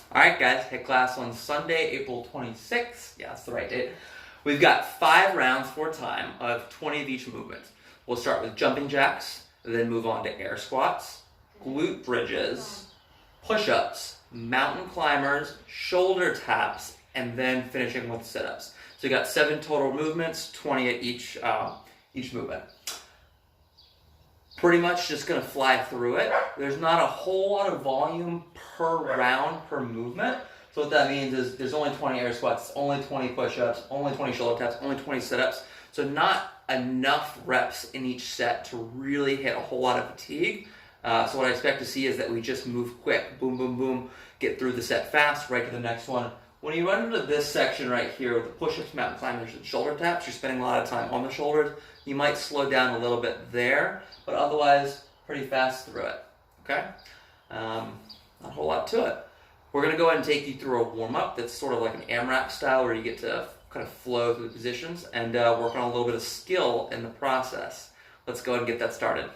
Alright guys, Hiit class on Sunday, April 26th. Yeah, that's the right date. We've got 5 rounds for time of 20 of each movement. We'll start with jumping jacks, then move on to air squats, glute bridges, push-ups, mountain climbers, shoulder taps, and then finishing with sit-ups. So you got 7 total movements, 20 at each movement. Pretty much just going to fly through it. There's not a whole lot of volume per round, per movement. So what that means is there's only 20 air squats, only 20 push-ups, only 20 shoulder taps, only 20 sit-ups. So not enough reps in each set to really hit a whole lot of fatigue. So what I expect to see is that we just move quick, boom, boom, boom, get through the set fast, right to the next one. When you run into this section right here with the push-ups, mountain climbers, and shoulder taps, you're spending a lot of time on the shoulders. You might slow down a little bit there, but otherwise, pretty fast through it, okay? Not a whole lot to it. We're gonna go ahead and take you through a warm-up that's sort of like an AMRAP style where you get to kind of flow through the positions and work on a little bit of skill in the process. Let's go ahead and get that started.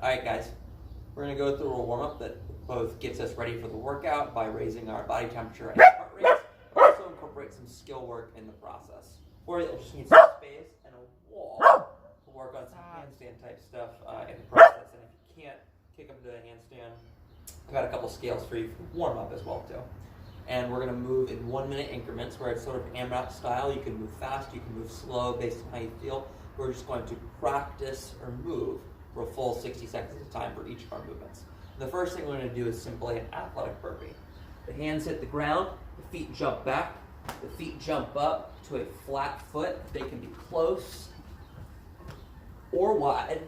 All right, guys, we're gonna go through a warm-up that both gets us ready for the workout by raising our body temperature and heart rate, but also incorporate some skill work in the process. For it, you'll just need some space and a wall to work on some handstand type stuff in the process. And if you can't kick them to a handstand, I've got a couple scales for you for warm-up as well too. And we're gonna move in 1-minute increments where it's sort of AMRAP style. You can move fast, you can move slow based on how you feel. We're just going to practice or move for a full 60 seconds at a time for each of our movements. The first thing we're going to do is simply an athletic burpee. The hands hit the ground, the feet jump back, the feet jump up to a flat foot. They can be close or wide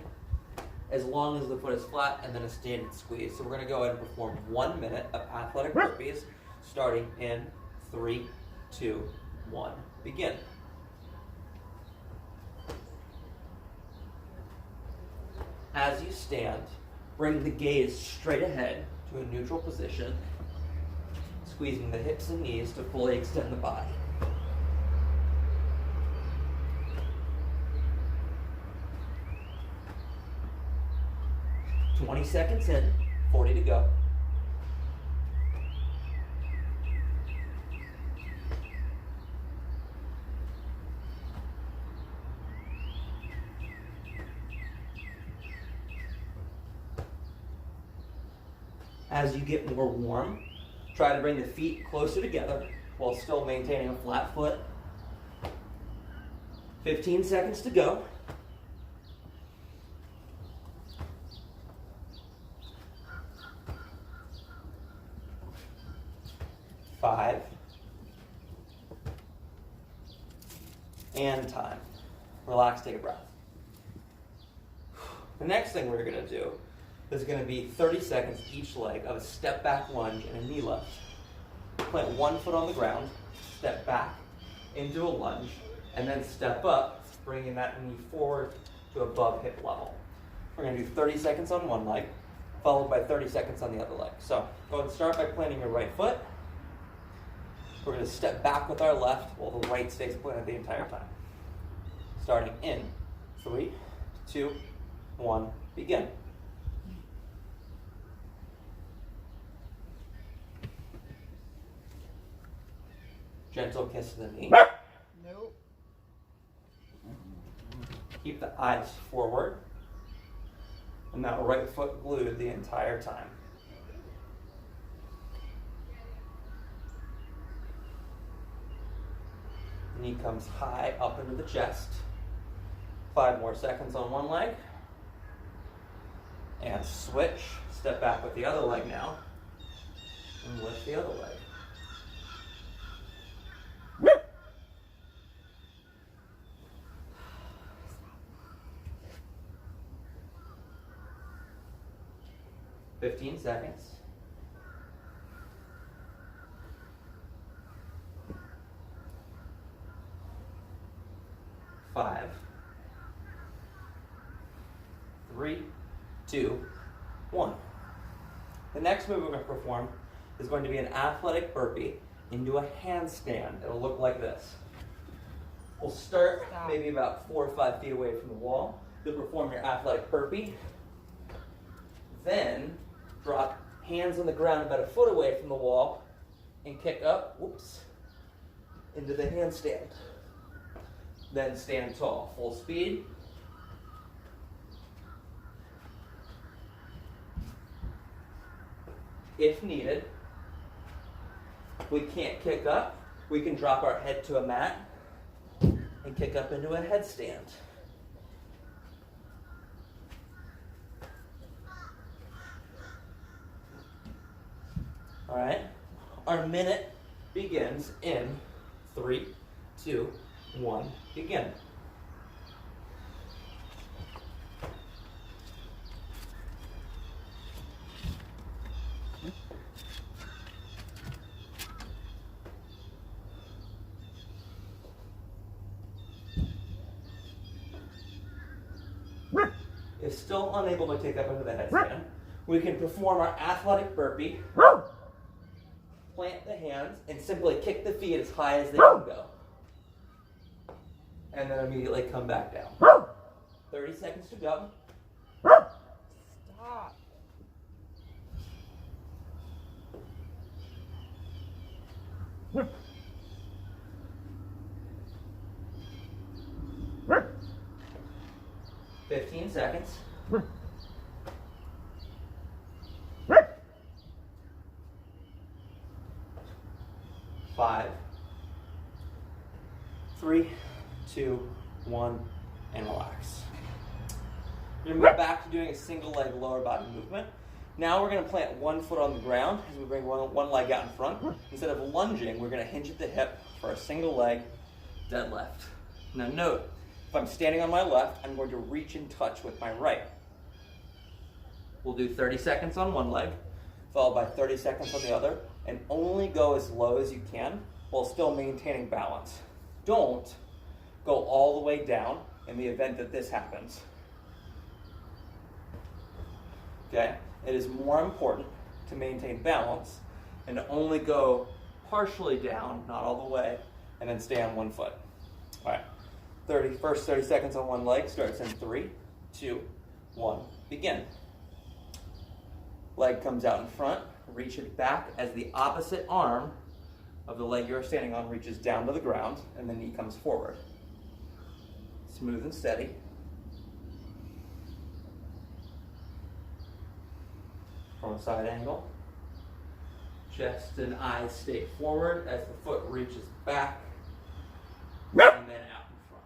as long as the foot is flat, and then a standing squeeze. So we're going to go ahead and perform 1 minute of athletic burpees starting in 3, 2, 1, begin. As you stand, bring the gaze straight ahead to a neutral position, squeezing the hips and knees to fully extend the body. "20 seconds in, 40 to go. As you get more warm, try to bring the feet closer together while still maintaining a flat foot. 15 seconds to go. 5. And time. Relax, take a breath. The next thing we're going to do is going to be 30 seconds each leg of a step back lunge and a knee lift. Plant one foot on the ground, step back into a lunge, and then step up, bringing that knee forward to above hip level. We're going to do 30 seconds on one leg, followed by 30 seconds on the other leg. So go ahead and start by planting your right foot. We're going to step back with our left while the right stays planted the entire time. Starting in 3, 2, 1, begin. Gentle kiss to the knee. Nope. Keep the eyes forward. And that right foot glued the entire time. Knee comes high up into the chest. 5 more seconds on one leg. And switch. Step back with the other leg now. And lift the other leg. "15 seconds. 5, 3, 2, 1. The next move we're going to perform is going to be an athletic burpee into a handstand. It'll look like this. We'll start maybe about 4 or 5 feet away from the wall. You'll perform your athletic burpee. Then drop hands on the ground about a foot away from the wall, and kick up, whoops, into the handstand. Then stand tall, full speed. If needed, we can't kick up, we can drop our head to a mat and kick up into a headstand. All right, our minute begins in 3, 2, 1, begin. If still unable to kick up into the headstand, we can perform our athletic burpee, plant the hands, and simply kick the feet as high as they can go. And then immediately come back down. 30 seconds to go. Stop. Fifteen seconds. 5, 3, 2, 1, and relax. We're going to move back to doing a single leg lower body movement. Now we're going to plant one foot on the ground as we bring one leg out in front. Instead of lunging, we're going to hinge at the hip for a single leg deadlift. Now note, if I'm standing on my left, I'm going to reach in touch with my right. We'll do 30 seconds on one leg, followed by 30 seconds on the other, and only go as low as you can while still maintaining balance. Don't go all the way down in the event that this happens. Okay? It is more important to maintain balance and to only go partially down, not all the way, and then stay on one foot. All right. First 30 seconds on one leg starts in 3, 2, 1, begin. Leg comes out in front, reach it back as the opposite arm of the leg you're standing on reaches down to the ground, and the knee comes forward. Smooth and steady. From a side angle. Chest and eyes stay forward as the foot reaches back, and then out in front.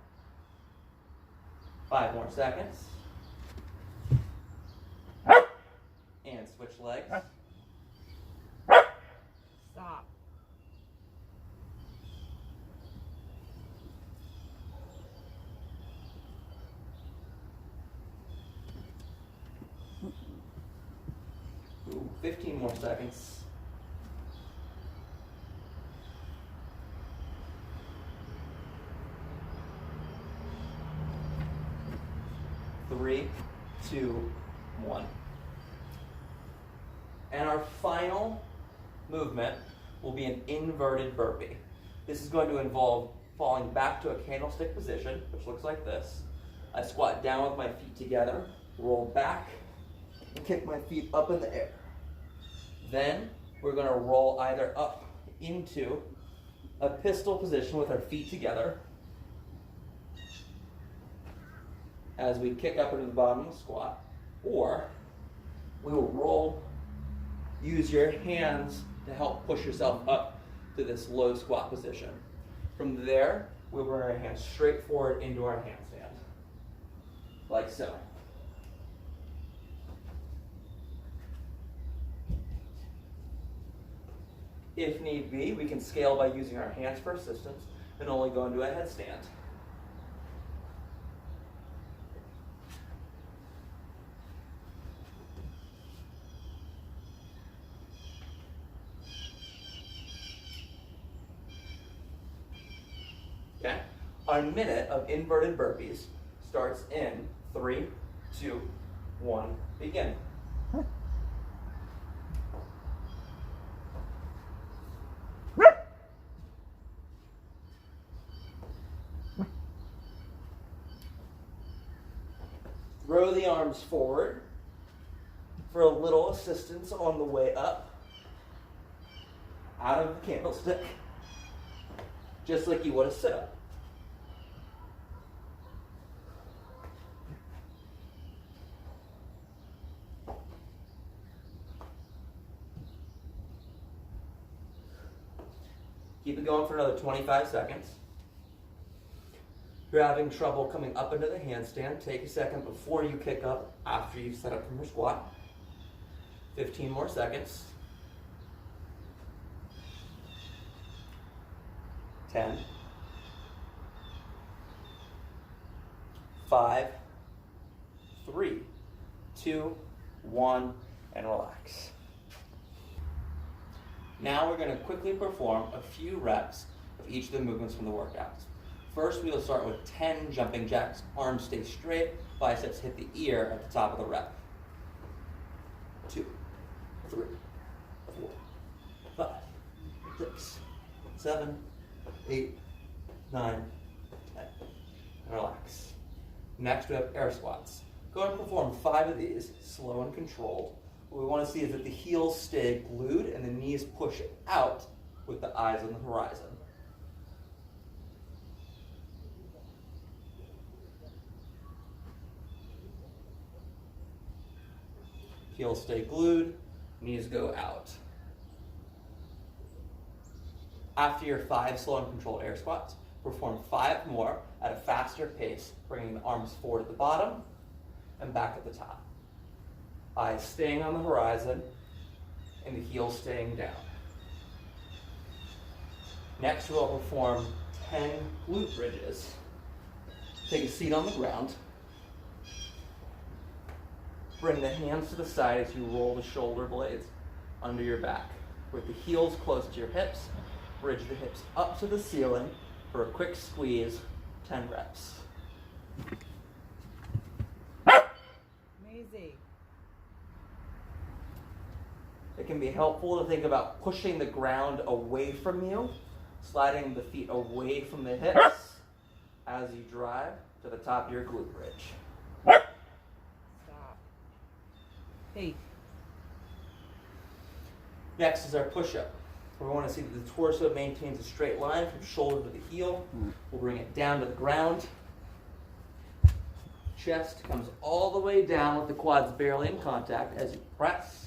5 more seconds. And switch legs. Stop. Ooh, 15 more seconds. 3, 2, 1. And our final movement will be an inverted burpee. This is going to involve falling back to a candlestick position, which looks like this. I squat down with my feet together, roll back, and kick my feet up in the air. Then we're going to roll either up into a pistol position with our feet together as we kick up into the bottom of the squat, or we will roll. Use your hands to help push yourself up to this low squat position. From there, we'll bring our hands straight forward into our handstand, like so. If need be, we can scale by using our hands for assistance and only go into a headstand. Okay? Our minute of inverted burpees starts in 3, 2, 1, begin. Throw the arms forward. for a little assistance on the way up, out of the candlestick, just like you would a sit-up. Keep it going for another 25 seconds. If you're having trouble coming up into the handstand, take a second before you kick up after you've set up from your squat. 15 more seconds. 10. 5, 3, 2, 1, and relax. Now we're going to quickly perform a few reps of each of the movements from the workouts. First, we will start with 10 jumping jacks. Arms stay straight, biceps hit the ear at the top of the rep. 2, 3, 4, 5, 6, 7, 8, 9, 10. And relax. Next, we have air squats. Go ahead and perform 5 of these, slow and controlled. What we want to see is that the heels stay glued and the knees push out with the eyes on the horizon. Heels stay glued, knees go out. After your 5 slow and controlled air squats, perform 5 more at a faster pace, bringing the arms forward at the bottom and back at the top. Eyes staying on the horizon and the heels staying down. Next, we'll perform 10 glute bridges. Take a seat on the ground. Bring the hands to the side as you roll the shoulder blades under your back. With the heels close to your hips, bridge the hips up to the ceiling for a quick squeeze, 10 reps. Amazing. It can be helpful to think about pushing the ground away from you, sliding the feet away from the hips as you drive to the top of your glute bridge. Stop. Hey. Next is our push-up. We want to see that the torso maintains a straight line from shoulder to the heel. We'll bring it down to the ground. Chest comes all the way down with the quads barely in contact as you press.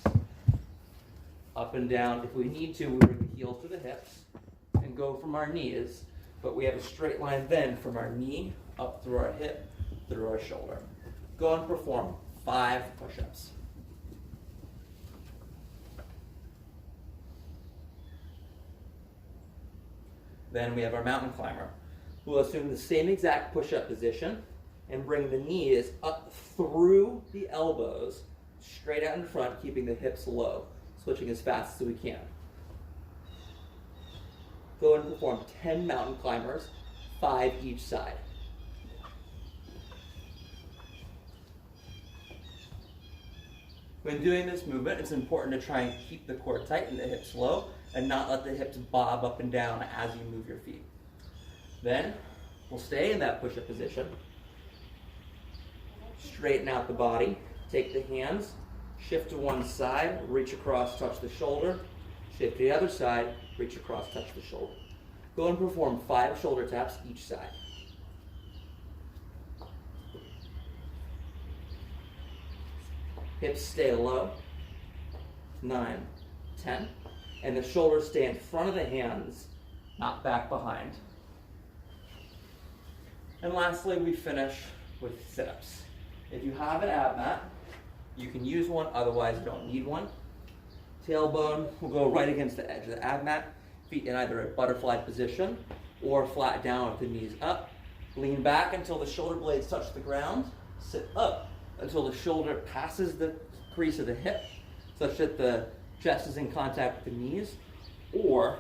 Up and down. If we need to, we bring the heels to the hips and go from our knees, but we have a straight line then from our knee up through our hip, through our shoulder. Go and perform 5 push-ups. Then we have our mountain climber. We'll assume the same exact push-up position and bring the knees up through the elbows, straight out in front, keeping the hips low, switching as fast as we can. Go and perform 10 mountain climbers, 5 each side. When doing this movement, it's important to try and keep the core tight and the hips low and not let the hips bob up and down as you move your feet. Then we'll stay in that push-up position. Straighten out the body. Take the hands, shift to one side, reach across, touch the shoulder. Shift to the other side, reach across, touch the shoulder. Go and perform 5 shoulder taps each side. Hips stay low. 9, 10. And the shoulders stay in front of the hands, not back behind. And lastly, we finish with sit-ups. If you have an ab mat, you can use one, otherwise you don't need one. Tailbone will go right against the edge of the ab mat, feet in either a butterfly position or flat down with the knees up. Lean back until the shoulder blades touch the ground. Sit up until the shoulder passes the crease of the hip, such that the chest is in contact with the knees, or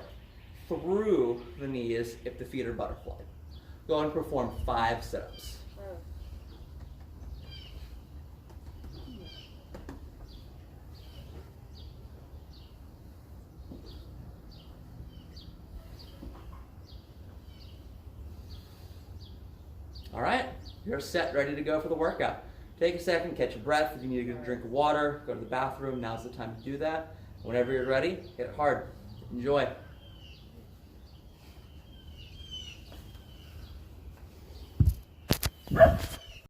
through the knees if the feet are butterfly. Go and perform 5 sit-ups. All right, you're set, ready to go for the workout. Take a second, catch your breath. If you need to get a drink of water, go to the bathroom, now's the time to do that. Whenever you're ready, hit it hard. Enjoy.